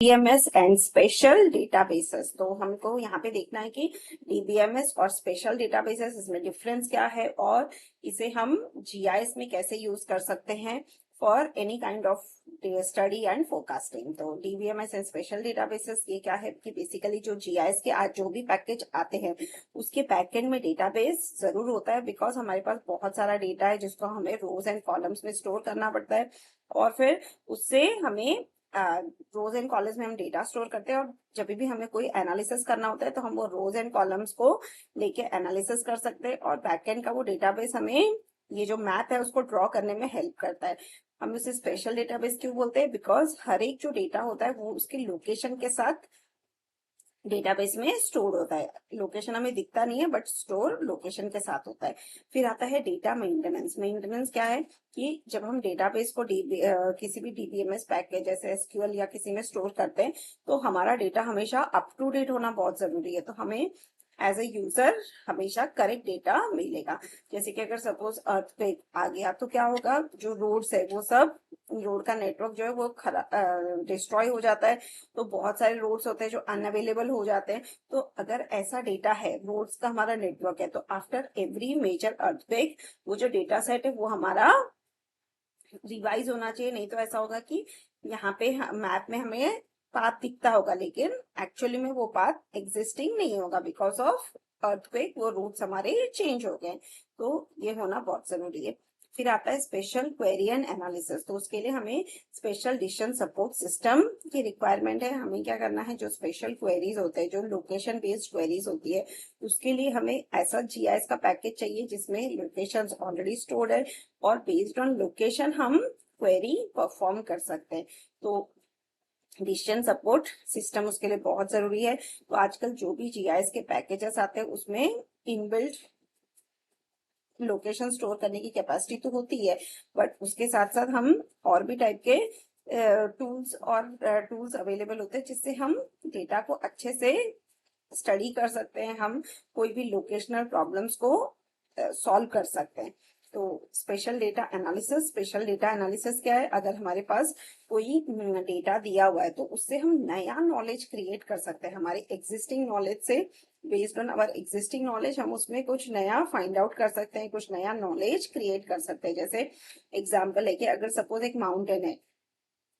DBMS and special databases. तो हमको यहाँ पे देखना है कि डीबीएमएस और स्पेशल डेटाबेसेस इसमें डिफरेंस क्या है और इसे हम जीआईएस में कैसे यूज कर सकते हैं for any kind of study and forecasting. तो डीबीएमएस एंड स्पेशल डेटाबेसेस ये क्या है कि बेसिकली जो जीआईएस के आज जो भी पैकेज आते हैं उसके बैकएंड में डेटाबेस जरूर होता है, बिकॉज हमारे पास बहुत सारा डेटा है जिसको हमें रोज एंड कॉलम्स में स्टोर करना पड़ता है और फिर उससे हमें रोज एंड कॉलम्स में हम डेटा स्टोर करते हैं और जब भी हमें कोई एनालिसिस करना होता है तो हम वो रोज एंड कॉलम्स को लेके एनालिसिस कर सकते हैं और बैकएंड का वो डेटाबेस हमें ये जो मैथ है उसको ड्रॉ करने में हेल्प करता है। हम उसे स्पेशल डेटाबेस क्यों बोलते हैं? बिकॉज हर एक जो डेटा होता है वो उसकी लोकेशन के साथ डेटाबेस में स्टोर होता है। लोकेशन हमें दिखता नहीं है बट स्टोर लोकेशन के साथ होता है। फिर आता है डेटा मेंटेनेंस। मेंटेनेंस क्या है कि जब हम डेटाबेस को किसी भी डीबीएमएस पैकेज जैसे एसक्यूएल या किसी में स्टोर करते हैं तो हमारा डेटा हमेशा अप टू डेट होना बहुत जरूरी है। तो हमें एज ए यूजर हमेशा करेक्ट डेटा मिलेगा। जैसे कि अगर सपोज अर्थक्वेक आ गया तो क्या होगा, जो रोड्स है वो सब रोड का नेटवर्क जो है वो डिस्ट्रॉय हो जाता है। तो बहुत सारे रोड्स होते हैं जो अनअवेलेबल हो जाते हैं। तो अगर ऐसा डेटा है, रोड्स का हमारा नेटवर्क है, तो आफ्टर एवरी मेजर अर्थक्वेक वो जो डेटा सेट है वो हमारा रिवाइज होना चाहिए। नहीं तो ऐसा होगा कि यहाँ पे मैप में हमें पाथ दिखता होगा लेकिन एक्चुअली में वो पाथ एग्जिस्टिंग नहीं होगा बिकॉज ऑफ अर्थक्वेक। वो रूट्स हमारे चेंज हो गए। तो ये होना बहुत जरूरी है। फिर आता है स्पेशल क्वेरी एंड एनालिसिस। तो उसके लिए हमें स्पेशल डिसीजन सपोर्ट सिस्टम की रिक्वायरमेंट है। हमें क्या करना है, जो स्पेशल क्वेरीज होते हैं, जो लोकेशन बेस्ड क्वेरीज होती है, उसके लिए हमें ऐसा जीआईएस का पैकेज चाहिए जिसमें लोकेशंस ऑलरेडी स्टोर्ड है और बेस्ड ऑन लोकेशन हम क्वेरी परफॉर्म कर सकते हैं। तो डिसीजन सपोर्ट सिस्टम उसके लिए बहुत जरूरी है। तो आजकल जो भी जीआईएस के पैकेजेस आते हैं उसमें इनबिल्ट लोकेशन स्टोर करने की कैपेसिटी तो होती है बट उसके साथ साथ हम और भी टाइप के टूल्स अवेलेबल होते हैं जिससे हम डेटा को अच्छे से स्टडी कर सकते हैं। हम कोई भी लोकेशनल प्रॉब्लम्स को सॉल्व कर सकते हैं। तो स्पेशल डेटा एनालिसिस क्या है, अगर हमारे पास कोई डेटा दिया हुआ है तो उससे हम नया नॉलेज क्रिएट कर सकते हैं। हमारे एग्जिस्टिंग नॉलेज से, based on our existing knowledge, हम उसमें कुछ नया फाइंड आउट कर सकते हैं, कुछ नया नॉलेज क्रिएट कर सकते हैं। जैसे एग्जाम्पल है कि अगर सपोज एक माउंटेन है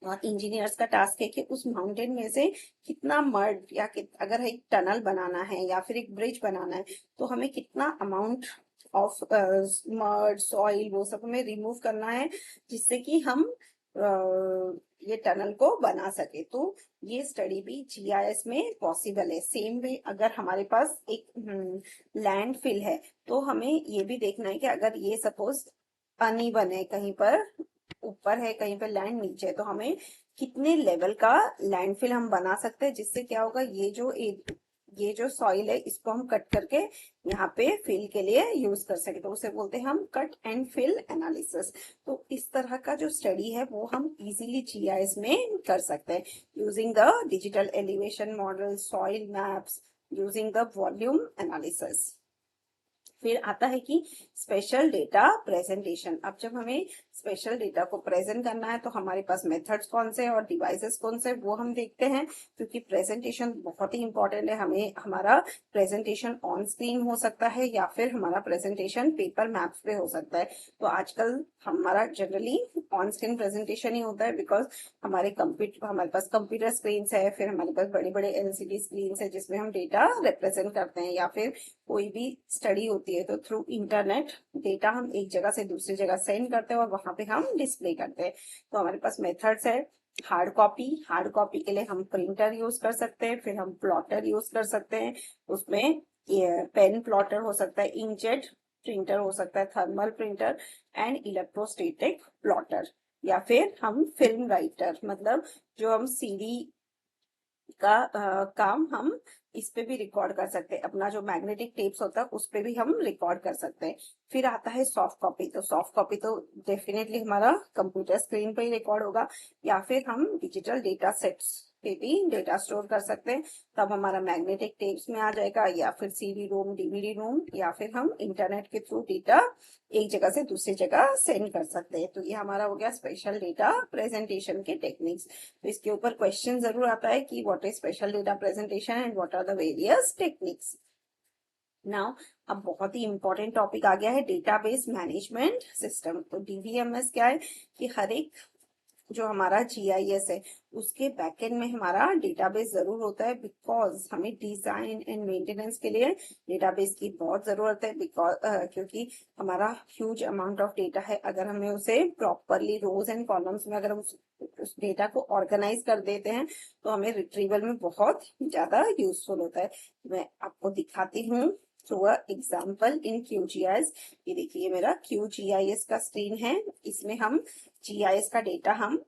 और इंजीनियर्स का टास्क है कि उस माउंटेन में से कितना मड या अगर एक टनल बनाना है या फिर एक ब्रिज बनाना है तो हमें कितना अमाउंट ऑफ मड सॉइल वो सब हमें रिमूव करना है जिससे कि हम ये टनल को बना सके। तो ये स्टडी भी जीआईएस में पॉसिबल है। सेम वे अगर हमारे पास एक लैंड फिल है तो हमें ये भी देखना है कि अगर ये सपोज अनइवन है, कहीं पर ऊपर है कहीं पर लैंड नीचे है, तो हमें कितने लेवल का लैंडफिल हम बना सकते हैं जिससे क्या होगा, ये जो सॉइल है इसको हम कट करके यहाँ पे फिल के लिए यूज कर सके। तो उसे बोलते हैं हम कट एंड फिल एनालिसिस। तो इस तरह का जो स्टडी है वो हम इजीली जीआईएस में कर सकते हैं using the digital elevation model, soil maps, using the volume analysis. फिर आता है कि स्पेशल डेटा प्रेजेंटेशन। अब जब हमें स्पेशल डेटा को प्रेजेंट करना है तो हमारे पास मेथड्स कौन से और डिवाइसेस कौन से वो हम देखते हैं, क्योंकि प्रेजेंटेशन बहुत ही इंपॉर्टेंट है। हमें हमारा प्रेजेंटेशन ऑन स्क्रीन हो सकता है या फिर हमारा प्रेजेंटेशन पेपर मैप्स पे हो सकता है। तो आजकल हमारा जनरली ऑन स्क्रीन प्रेजेंटेशन ही होता है बिकॉज हमारे पास कंप्यूटर स्क्रीन है, फिर हमारे पास बड़े बड़े एलसीडी स्क्रीन है जिसमें हम डेटा रिप्रेजेंट करते हैं, या फिर कोई भी स्टडी होती है तो थ्रू इंटरनेट डेटा हम एक जगह से दूसरी जगह सेंड करते हैं और वहां पे हम डिस्प्ले करते हैं। तो हमारे पास मेथड्स है। हार्ड कॉपी के लिए हम प्रिंटर यूज कर सकते हैं, फिर हम प्लॉटर यूज कर सकते हैं। उसमें पेन प्लॉटर हो सकता है, इंकजेट प्रिंटर हो सकता है, thermal printer and electrostatic plotter, या फिर हम फिल्म राइटर, मतलब जो हम सीडी का काम हम इस पे भी रिकॉर्ड कर सकते हैं। अपना जो मैग्नेटिक टेप्स होता है उस पे भी हम रिकॉर्ड कर सकते हैं। फिर आता है सॉफ्ट कॉपी। तो सॉफ्ट कॉपी तो डेफिनेटली हमारा कंप्यूटर स्क्रीन पे ही रिकॉर्ड होगा, या फिर हम डिजिटल डेटा सेट्स पे भी डेटा स्टोर कर सकते हैं। तब हमारा मैग्नेटिक टेप्स में आ जाएगा, या फिर सीडी रोम, डीवीडी रोम, या फिर हम इंटरनेट के थ्रू डेटा एक जगह से दूसरी जगह सेंड कर सकते हैं। तो ये हमारा हो गया स्पेशल डेटा प्रेजेंटेशन के टेक्निक्स। तो इसके ऊपर क्वेश्चन जरूर आता है कि what is special data presentation and what are the various techniques. Now अब बहुत ही इंपॉर्टेंट टॉपिक आ गया है डेटाबेस मैनेजमेंट सिस्टम। तो डीबीएमएस क्या है कि हर एक जो हमारा जीआईएस है उसके बैकएंड में हमारा डेटाबेस जरूर होता है, बिकॉज हमें डिजाइन एंड मेंटेनेंस के लिए डेटाबेस की बहुत जरूरत है। बिकॉज क्योंकि हमारा ह्यूज अमाउंट ऑफ डेटा है, अगर हमें उसे प्रॉपरली रोज एंड कॉलम्स में अगर हम उस डेटा को ऑर्गेनाइज कर देते हैं तो हमें रिट्रीवल में बहुत ज्यादा यूजफुल होता है। मैं आपको दिखाती हूँ through a example in QGIS। ये देखिए मेरा QGIS का स्क्रीन है, इसमें हम GIS का डेटा हम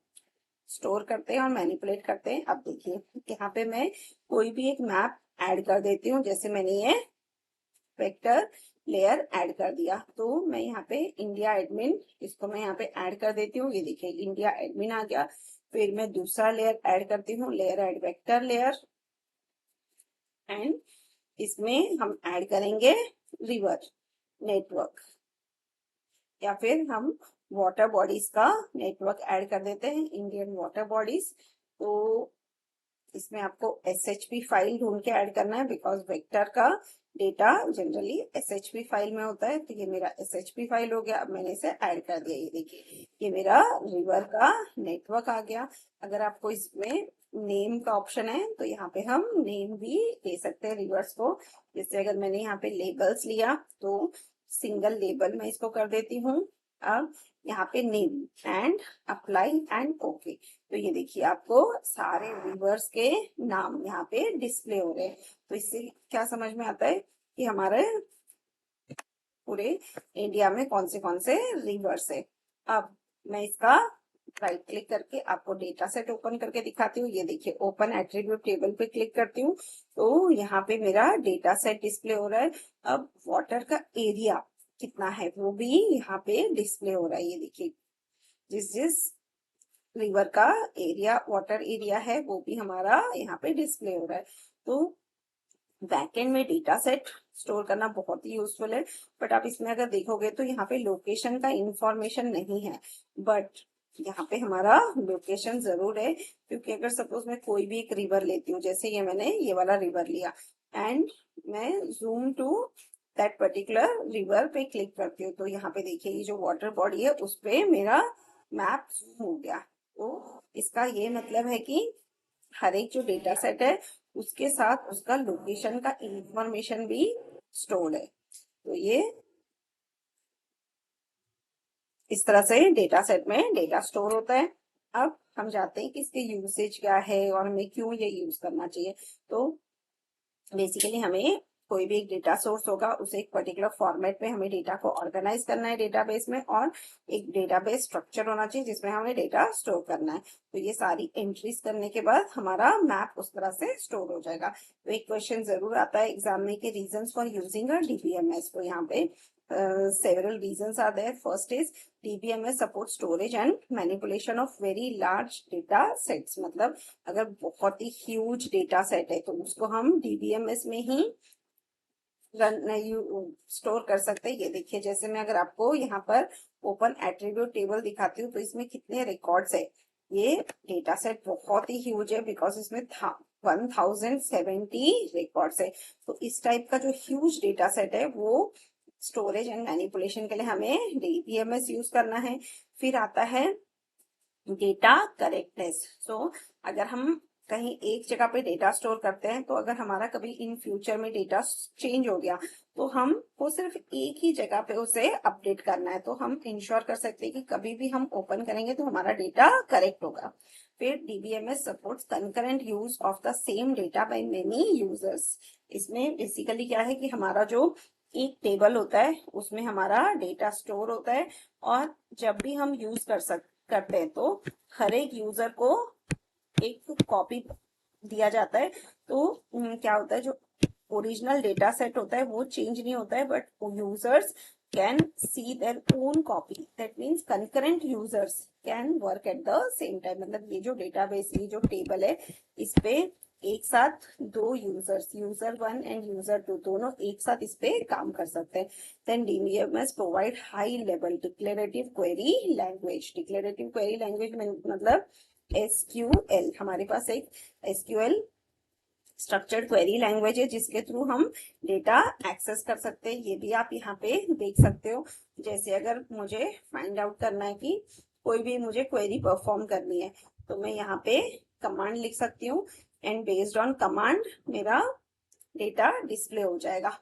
स्टोर करते हैं और मैनिपुलेट करते हैं। अब देखिए यहाँ पे मैं कोई भी एक मैप ऐड कर देती हूँ, जैसे मैंने ये वेक्टर लेयर ऐड कर दिया, तो मैं यहाँ पे इंडिया एडमिन, इसको मैं यहाँ पे ऐड कर देती हूँ। ये देखिए इंडिया एडमिन आ गया। फिर मैं दूसरा लेयर ऐड करती हूँ, layer add vector layer, and इसमें हम ऐड करेंगे रिवर नेटवर्क, या फिर हम वाटर बॉडीज का नेटवर्क ऐड कर देते हैं, इंडियन वाटर बॉडीज। तो इसमें आपको SHP फाइल ढूंढ के ऐड करना है, बिकॉज वेक्टर का डेटा जनरली SHP फाइल में होता है। तो ये मेरा SHP फाइल हो गया। अब मैंने इसे ऐड कर दिया। ये देखिए ये मेरा रिवर का नेटवर्क आ गया। अगर आपको इसमें नेम का ऑप्शन है तो यहाँ पे हम नेम भी दे सकते हैं रिवर्स को। जैसे अगर मैंने यहाँ पे लेबल्स लिया तो सिंगल लेबल मैं इसको कर देती हूँ। अब यहाँ पे name and apply and okay. तो ये देखिए आपको सारे रिवर्स के नाम यहाँ पे डिस्प्ले हो रहे हैं। तो इससे क्या समझ में आता है कि हमारे पूरे इंडिया में कौन से रिवर्स है। अब मैं इसका राइट क्लिक करके आपको डेटा सेट ओपन करके दिखाती हूँ। ये देखिए ओपन एट्रीब्यूट टेबल पे क्लिक करती हूँ तो यहाँ पे मेरा डेटा सेट डिस्प्ले हो रहा है। अब वाटर का एरिया कितना है वो भी यहाँ पे डिस्प्ले हो रहा है। ये देखिए जिस जिस रिवर का एरिया, वाटर एरिया है वो भी हमारा यहाँ पे डिस्प्ले हो रहा है। तो बैकएंड में डेटा सेट स्टोर करना बहुत ही यूजफुल है। बट आप इसमें अगर देखोगे तो यहाँ पे लोकेशन का इंफॉर्मेशन नहीं है, बट यहाँ पे हमारा लोकेशन जरूर है। क्योंकि अगर सपोज मैं कोई भी एक रिवर लेती हूँ, जैसे ये मैंने ये वाला रिवर लिया एंड मैं zoom to that particular river पे क्लिक करती हूँ, तो यहाँ पे देखिए ये जो वाटर बॉडी है उस पे मेरा मैप जूम हो गया। तो इसका ये मतलब है कि हर एक जो डेटा सेट है उसके साथ उसका लोकेशन का इंफॉर्मेशन भी स्टोर्ड है। तो ये इस तरह से डेटा सेट में डेटा स्टोर होता है। अब हम जाते हैं कि इसके यूसेज क्या है और हमें क्यों ये यूज करना चाहिए। तो बेसिकली हमें कोई भी एक डेटा सोर्स होगा, उसे एक पर्टिकुलर फॉर्मेट में हमें डेटा को ऑर्गेनाइज करना है डेटाबेस में, और एक डेटाबेस स्ट्रक्चर होना चाहिए जिसमें हमें डेटा स्टोर करना है। तो ये सारी एंट्रीज करने के बाद हमारा मैप उस तरह से स्टोर हो जाएगा। तो एक क्वेश्चन जरूर आता है एग्जाम में कि reasons for using a DBMS. तो यहाँ पे several reasons are there. First is DBMS supports storage and manipulation of very large data sets। मतलब अगर बहुत ही huge data set है तो उसको हम DBMS में ही स्टोर कर सकते हैं। ये देखिए जैसे मैं अगर आपको यहाँ पर ओपन एट्रीब्यूट टेबल दिखाती हूँ तो इसमें कितने रिकॉर्ड्स है। ये डेटा सेट बहुत ही ह्यूज है, बिकॉज इसमें 1070 रिकॉर्ड्स है। तो इस टाइप का जो ह्यूज डेटा सेट है वो स्टोरेज एंड मैनिपुलेशन के लिए हमें डीबीएमएस यूज करना है। फिर आता है डेटा करेक्टनेस। सो अगर हम कहीं एक जगह पे डेटा स्टोर करते हैं तो अगर हमारा कभी इन फ्यूचर में डेटा चेंज हो गया तो हमको सिर्फ एक ही जगह पे उसे अपडेट करना है। तो हम इंश्योर कर सकते हैं कि कभी भी हम ओपन करेंगे तो हमारा डेटा करेक्ट होगा। फिर DBMS supports concurrent use of the same data by many users. इसमें बेसिकली क्या है कि हमारा जो एक टेबल होता है उसमें हमारा डेटा स्टोर होता है, और जब भी हम यूज करते हैं तो हर एक यूजर को एक कॉपी दिया जाता है। तो क्या होता है जो ओरिजिनल डेटा सेट होता है वो चेंज नहीं होता है, but users can see their own copy. That means concurrent users can work at the same time. मतलब ये जो डेटाबेस, ये जो टेबल है, इस पे एक साथ दो यूजर्स, यूजर 1 एंड यूजर 2, दोनों एक साथ इस पे काम कर सकते हैं. Then DBMS provide high level declarative query language. Declarative query language मतलब SQL. हमारे पास एक SQL स्ट्रक्चर्ड क्वेरी लैंग्वेज है जिसके थ्रू हम डेटा एक्सेस कर सकते हैं. ये भी आप यहाँ पे देख सकते हो. जैसे अगर मुझे फाइंड आउट करना है कि कोई भी मुझे क्वेरी परफॉर्म करनी है, तो मैं यहाँ पे कमांड लिख सकती हूँ एंड बेस्ड ऑन कमांड मेरा डेटा डिस्प्ले हो जाएगा.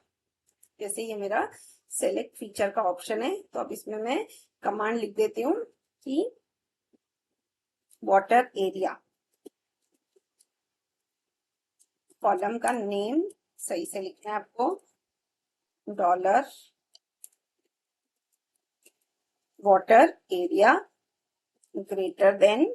जैसे ये मेरा सेलेक्ट फीचर का ऑप्शन है, तो अब इसमें मैं कमांड लिख देती हूँ कि वाटर एरिया. कॉलम का नेम सही से लिखना है आपको. Dollar water area greater than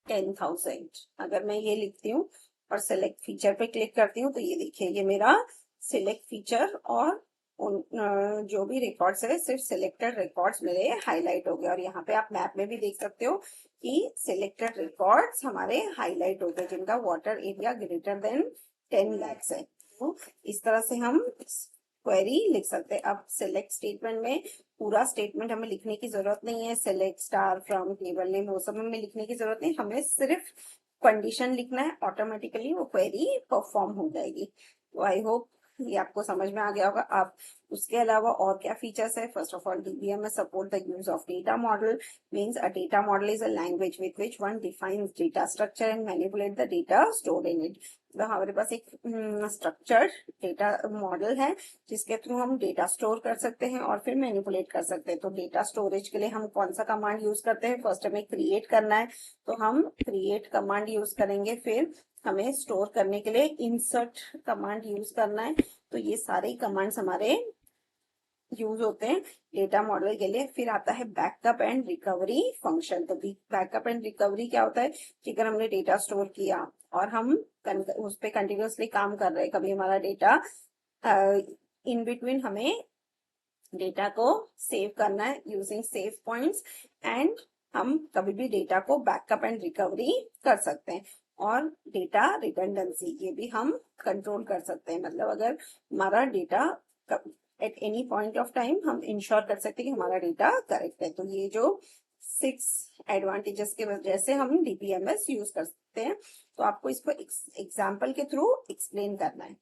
10,000. अगर मैं ये लिखती हूँ और सिलेक्ट फीचर पे क्लिक करती हूँ, तो ये देखिए ये मेरा सिलेक्ट फीचर और जो भी रिकॉर्ड्स है सिर्फ सिलेक्टेड रिकॉर्ड्स मेरे हाईलाइट हो गए. और यहाँ पे आप मैप में भी देख सकते हो कि सिलेक्टेड रिकॉर्ड्स हमारे हाईलाइट हो गए जिनका water area greater than 10 lakhs है. तो इस तरह से हम क्वेरी लिख सकते हैं. अब सिलेक्ट स्टेटमेंट में पूरा स्टेटमेंट हमें लिखने की जरूरत नहीं है. Select star from table name वो सब हमें लिखने की जरूरत नहीं. हमें सिर्फ कंडीशन लिखना है, ऑटोमेटिकली वो क्वेरी परफॉर्म हो जाएगी. तो आई होप ये आपको समझ में आ गया होगा. आप उसके अलावा और क्या फीचर्स है? First of all, DBMS support the use of data model. Means a data model is a language with which one defines data structure and manipulate the data stored in it. तो हमारे पास एक structured data model है जिसके through हम data store कर सकते हैं और फिर मैनिपुलेट कर सकते हैं. तो डेटा स्टोरेज के लिए हम कौन सा कमांड यूज करते हैं? फर्स्ट हमें क्रिएट करना है, तो हम क्रिएट कमांड यूज करेंगे. फिर हमें स्टोर करने के लिए इंसर्ट कमांड यूज करना है. तो ये सारे कमांड्स हमारे यूज होते हैं डेटा मॉडल के लिए. फिर आता है बैकअप एंड रिकवरी फंक्शन. तो बैकअप एंड रिकवरी क्या होता है कि अगर हमने डेटा स्टोर किया और हम उस पर कंटिन्यूसली काम कर रहे हैं, कभी हमारा डेटा इन बिटवीन हमें डेटा को सेव करना है यूजिंग सेव पॉइंट्स, एंड हम कभी भी डेटा को बैकअप एंड रिकवरी कर सकते हैं. और डेटा रिडंडेंसी ये भी हम कंट्रोल कर सकते हैं. मतलब अगर हमारा data at any point of time हम इंश्योर कर सकते हैं कि हमारा डेटा करेक्ट है. तो ये जो 6 एडवांटेजेस के वजह से हम DBMS यूज कर सकते हैं. तो आपको इसको एग्जाम्पल के थ्रू एक्सप्लेन करना है.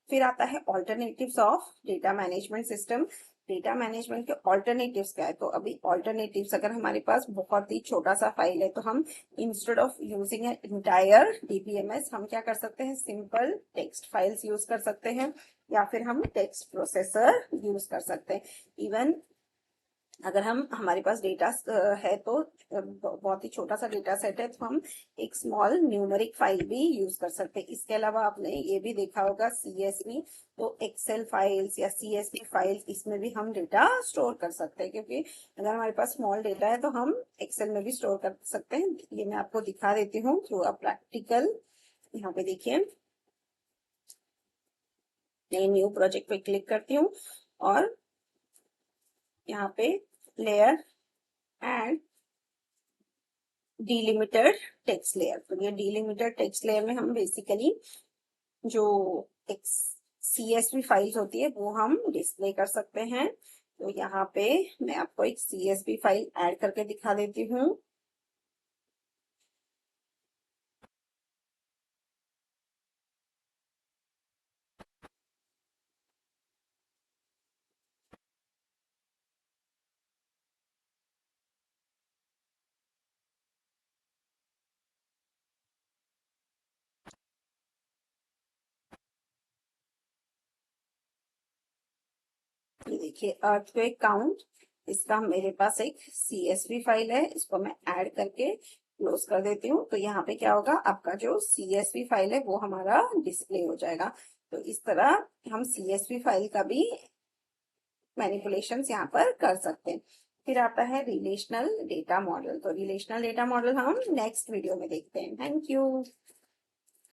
फिर आता है alternatives of data management system. Data management के ऑल्टरनेटिव्स क्या है? तो अभी ऑल्टरनेटिव्स, अगर हमारे पास बहुत ही छोटा सा फाइल है तो हम instead of using an entire DBMS हम क्या कर सकते हैं? सिंपल टेक्स्ट फाइल्स यूज कर सकते हैं या फिर हम टेक्स्ट प्रोसेसर यूज कर सकते हैं. इवन अगर हमारे पास डेटा है तो बहुत ही छोटा सा डेटा सेट है तो हम एक स्मॉल न्यूमेरिक फाइल भी यूज कर सकते हैं. इसके अलावा आपने ये भी देखा होगा CSV, तो एक्सेल फाइल्स या CSV फाइल्स, इसमें भी हम डेटा स्टोर कर सकते हैं. क्योंकि अगर हमारे पास स्मॉल डेटा है तो हम एक्सेल में भी स्टोर कर सकते हैं. ये मैं आपको दिखा देती हूँ थ्रू अ प्रैक्टिकल. यहाँ पे देखिए, न्यू प्रोजेक्ट पे क्लिक करती हूँ और यहाँ पे layer and delimited text layer. तो ये डिलिमिटेड टेक्स्ट लेयर में हम बेसिकली जो CSV फाइल्स होती है वो हम डिस्प्ले कर सकते हैं. तो यहाँ पे मैं आपको एक CSV फाइल ऐड करके दिखा देती हूँ. ये देखिए अर्थक्वेक काउंट, इसका मेरे पास एक CSV फाइल है. इसको मैं ऐड करके क्लोज कर देती हूँ. तो यहाँ पे क्या होगा, आपका जो CSV फाइल है वो हमारा डिस्प्ले हो जाएगा. तो इस तरह हम CSV फाइल का भी मैनिपुलेशंस यहाँ पर कर सकते हैं. फिर आता है रिलेशनल डेटा मॉडल. तो रिलेशनल डेटा मॉडल हम नेक्स्ट वीडियो में देखते हैं. Thank you.